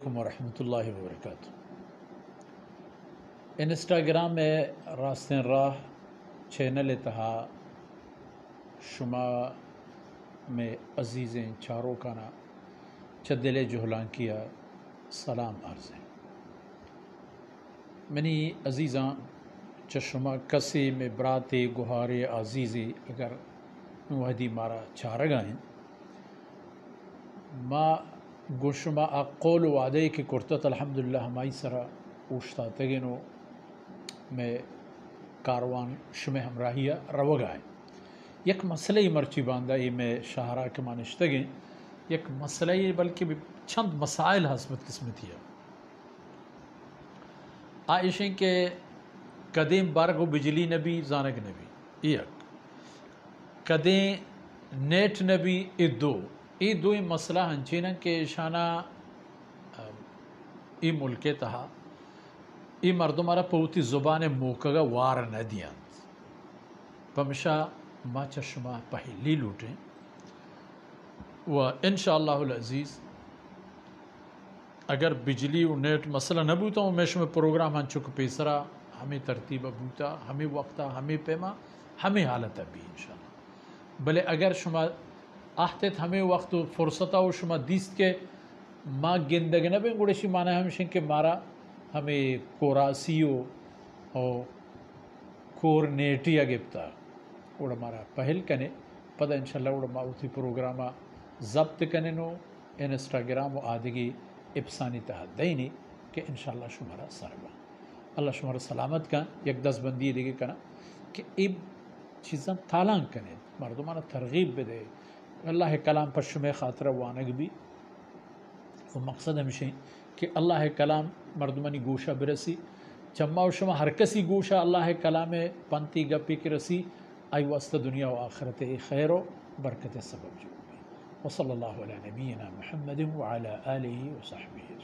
ورحمۃ اللہ وبرکاتہ۔ انسٹاگرام میں راستین راہ چینل تہا شما میں عزیزیں چاروں کانا چدلے جہلان کیا سلام عرض ہے۔ منی عزیزاں چشما کسی میں براتے گہارے عزیزی اگر وحدی مارا چارگائیں ما گوشما قول وعدے کی کرتت الحمدللہ ہمائی سرا اوشتا تگینو میں کاروان شمہ ہمراہیہ روگائیں یک مسئلہ مرچی باندھا یہ میں شاہراہ کے مانشتگیں یک مسئلہ یہ بلکہ چند مسائل حسبت قسمتی ہے آئیشیں کہ قدیم بارگو بجلی نبی زانگ نبی یک قدیم نیٹ نبی ای دو مسئلہ ہنچینا کہ شانہ ای ملک تہا ای مردمارا پوتی زبان موکگا وار ندیاں پمشا ما چشمہ پہلی لوٹیں و انشاءاللہ العزیز اگر بجلی و نیٹ مسئلہ نہ بوتا ہوں میں پروگرام ہن چک پیسرا ہمیں ترتیب بوتا ہمیں وقتا ہمیں پیما ہمیں حالت بھی انشاءاللہ بلے اگر شما آہتت ہمیں وقت فرصتا و شما دیست کے ما گندگ نبیں گوڑشی مانا ہمشن کہ مارا ہمیں کوراسیو اور کور نیٹی اگبتا اوڑا مارا پہل کنے پدا انشاءاللہ اوڑا ماوتی پروگراما ضبط کنے نو انسٹاگرام و آدگی افسانی تحت دینی کہ انشاءاللہ شمارا سربا اللہ شمارا سلامت کا یک دس بندی دیگے کنا کہ اب چیزاں تالان کنے مردمانا ترغیب بدے اللہ کلام پر شمع خاطرہ وانگ بھی و مقصد ہمشیں کہ اللہ کلام مردمانی گوشہ برسی چما و شما ہر کسی گوشہ اللہ کلام پنتی گپی کی رسی آئی واسطہ دنیا و آخرت خیر و برکت سبب جو وصلی اللہ علی نبینا محمد وعلی آلہ وصحبہ